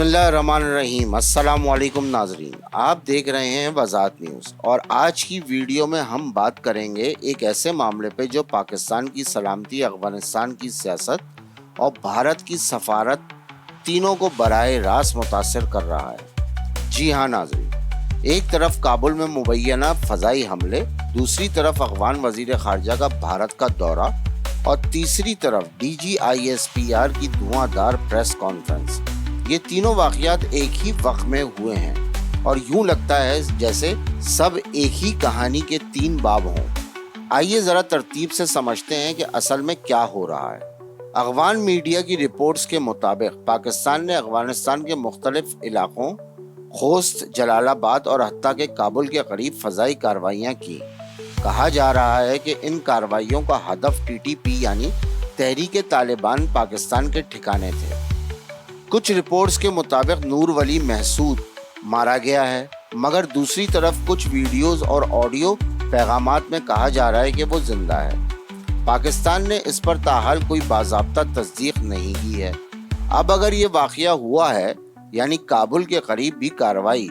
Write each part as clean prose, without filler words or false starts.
اللہ الرحمن الرحیم۔ السلام علیکم ناظرین، آپ دیکھ رہے ہیں وضاحت نیوز اور آج کی ویڈیو میں ہم بات کریں گے ایک ایسے معاملے پہ جو پاکستان کی سلامتی، افغانستان کی سیاست اور بھارت کی سفارت تینوں کو براہ راست متاثر کر رہا ہے۔ جی ہاں ناظرین، ایک طرف کابل میں مبینہ فضائی حملے، دوسری طرف افغان وزیر خارجہ کا بھارت کا دورہ اور تیسری طرف DGISPR کی دھواں دار پریس کانفرنس۔ یہ تینوں واقعات ایک ہی وقت میں ہوئے ہیں اور یوں لگتا ہے جیسے سب ایک ہی کہانی کے تین باب ہوں۔ آئیے ذرا ترتیب سے سمجھتے ہیں کہ اصل میں کیا ہو رہا ہے۔ افغان میڈیا کی رپورٹس کے مطابق پاکستان نے افغانستان کے مختلف علاقوں خوست، جلال آباد اور حتیٰ کہ کابل کے قریب فضائی کارروائیاں کی۔ کہا جا رہا ہے کہ ان کارروائیوں کا ہدف TTP یعنی تحریک طالبان پاکستان کے ٹھکانے تھے۔ کچھ رپورٹس کے مطابق نور ولی محسود مارا گیا ہے، مگر دوسری طرف کچھ ویڈیوز اور آڈیو پیغامات میں کہا جا رہا ہے کہ وہ زندہ ہے۔ پاکستان نے اس پر تاحال کوئی باضابطہ تصدیق نہیں کی ہے۔ اب اگر یہ واقعہ ہوا ہے یعنی کابل کے قریب بھی کارروائی،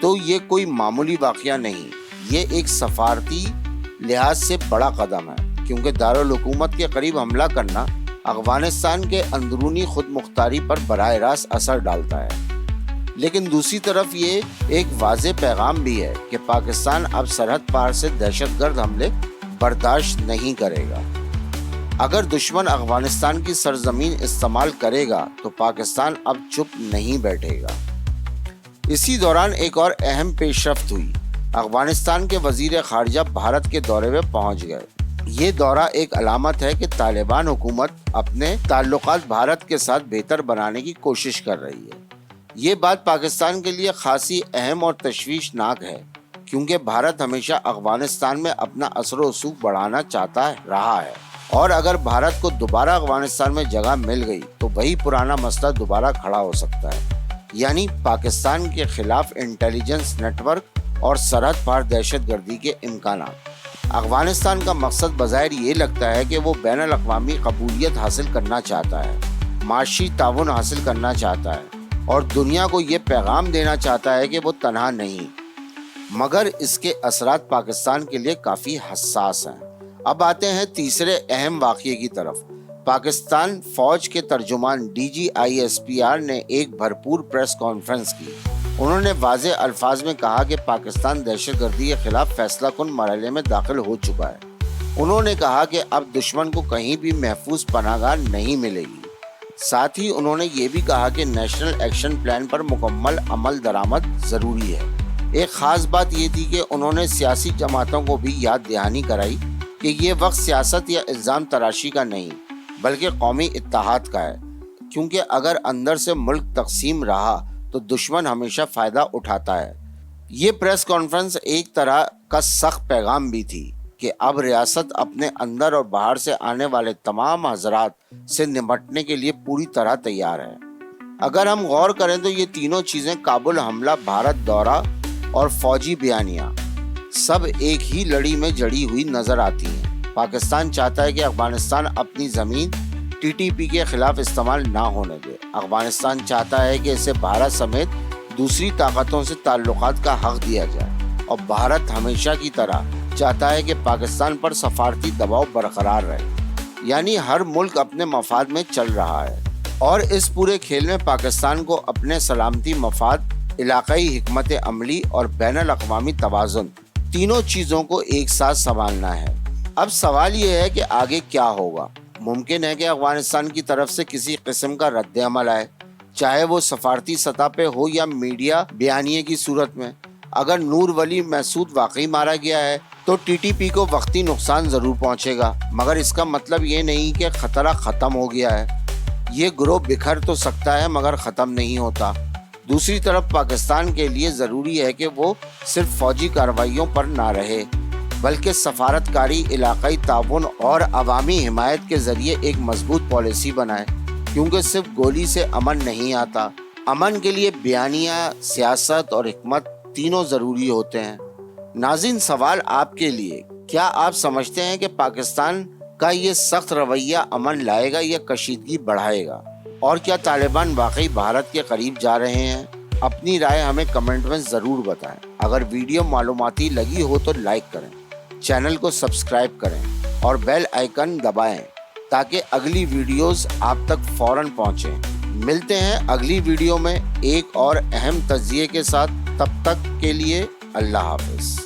تو یہ کوئی معمولی واقعہ نہیں، یہ ایک سفارتی لحاظ سے بڑا قدم ہے، کیونکہ دارالحکومت کے قریب حملہ کرنا افغانستان کے اندرونی خود مختاری پر براہ راست اثر ڈالتا ہے۔ لیکن دوسری طرف یہ ایک واضح پیغام بھی ہے کہ پاکستان اب سرحد پار سے دہشت گرد حملے برداشت نہیں کرے گا۔ اگر دشمن افغانستان کی سرزمین استعمال کرے گا تو پاکستان اب چپ نہیں بیٹھے گا۔ اسی دوران ایک اور اہم پیش رفت ہوئی۔ افغانستان کے وزیر خارجہ بھارت کے دورے میں پہنچ گئے۔ یہ دورہ ایک علامت ہے کہ طالبان حکومت اپنے تعلقات بھارت کے ساتھ بہتر بنانے کی کوشش کر رہی ہے۔ یہ بات پاکستان کے لیے خاصی اہم اور تشویشناک ہے، کیونکہ بھارت ہمیشہ افغانستان میں اپنا اثر و رسوخ بڑھانا چاہتا رہا ہے، اور اگر بھارت کو دوبارہ افغانستان میں جگہ مل گئی تو وہی پرانا مسئلہ دوبارہ کھڑا ہو سکتا ہے، یعنی پاکستان کے خلاف انٹیلیجنس نیٹ ورک اور سرحد پار دہشت گردی کے امکانات۔ افغانستان کا مقصد بظاہر یہ لگتا ہے کہ وہ بین الاقوامی قبولیت حاصل کرنا چاہتا ہے، معاشی تعاون حاصل کرنا چاہتا ہے اور دنیا کو یہ پیغام دینا چاہتا ہے کہ وہ تنہا نہیں، مگر اس کے اثرات پاکستان کے لیے کافی حساس ہیں۔ اب آتے ہیں تیسرے اہم واقعے کی طرف۔ پاکستان فوج کے ترجمان DGISPR نے ایک بھرپور پریس کانفرنس کی۔ انہوں نے واضح الفاظ میں کہا کہ پاکستان دہشت گردی کے خلاف فیصلہ کن مرحلے میں داخل ہو چکا ہے۔ انہوں نے کہا کہ اب دشمن کو کہیں بھی محفوظ پناہ گاہ نہیں ملے گی۔ ساتھ ہی انہوں نے یہ بھی کہا کہ نیشنل ایکشن پلان پر مکمل عمل درآمد ضروری ہے۔ ایک خاص بات یہ تھی کہ انہوں نے سیاسی جماعتوں کو بھی یاد دہانی کرائی کہ یہ وقت سیاست یا الزام تراشی کا نہیں بلکہ قومی اتحاد کا ہے، کیونکہ اگر اندر سے ملک تقسیم رہا تو دشمن ہمیشہ فائدہ اٹھاتا ہے۔ یہ پریس کانفرنس ایک طرح کا سخت پیغام بھی تھی کہ اب ریاست اپنے اندر اور باہر سے آنے والے تمام حضرات سے نمٹنے کے لیے پوری طرح تیار ہے۔ اگر ہم غور کریں تو یہ تینوں چیزیں، کابل حملہ، بھارت دورہ اور فوجی بیانیہ، سب ایک ہی لڑی میں جڑی ہوئی نظر آتی ہیں۔ پاکستان چاہتا ہے کہ افغانستان اپنی زمین TTP کے خلاف استعمال نہ ہونے دے۔ افغانستان چاہتا ہے کہ اسے بھارت سمیت دوسری طاقتوں سے تعلقات کا حق دیا جائے، اور بھارت ہمیشہ کی طرح چاہتا ہے کہ پاکستان پر سفارتی دباؤ برقرار رہے، یعنی ہر ملک اپنے مفاد میں چل رہا ہے، اور اس پورے کھیل میں پاکستان کو اپنے سلامتی مفاد، علاقائی حکمت عملی اور بین الاقوامی توازن، تینوں چیزوں کو ایک ساتھ سنبھالنا ہے۔ اب سوال یہ ہے کہ آگے کیا ہوگا۔ ممکن ہے کہ افغانستان کی طرف سے کسی قسم کا رد عمل آئے، چاہے وہ سفارتی سطح پہ ہو یا میڈیا بیانیے کی صورت میں۔ اگر نور ولی محسود واقعی مارا گیا ہے تو TTP کو وقتی نقصان ضرور پہنچے گا، مگر اس کا مطلب یہ نہیں کہ خطرہ ختم ہو گیا ہے۔ یہ گروہ بکھر تو سکتا ہے مگر ختم نہیں ہوتا۔ دوسری طرف پاکستان کے لیے ضروری ہے کہ وہ صرف فوجی کارروائیوں پر نہ رہے، بلکہ سفارتکاری، علاقائی تعاون اور عوامی حمایت کے ذریعے ایک مضبوط پالیسی بنائے، کیونکہ صرف گولی سے امن نہیں آتا۔ امن کے لیے بیانیہ، سیاست اور حکمت تینوں ضروری ہوتے ہیں۔ ناظرین، سوال آپ کے لیے، کیا آپ سمجھتے ہیں کہ پاکستان کا یہ سخت رویہ امن لائے گا یا کشیدگی بڑھائے گا؟ اور کیا طالبان واقعی بھارت کے قریب جا رہے ہیں؟ اپنی رائے ہمیں کمنٹ میں ضرور بتائیں۔ اگر ویڈیو معلوماتی لگی ہو تو لائک کریں، چینل کو سبسکرائب کریں اور بیل آئیکن دبائیں تاکہ اگلی ویڈیوز آپ تک فوراً پہنچیں۔ ملتے ہیں اگلی ویڈیو میں ایک اور اہم تجزیے کے ساتھ، تب تک کے لیے اللہ حافظ۔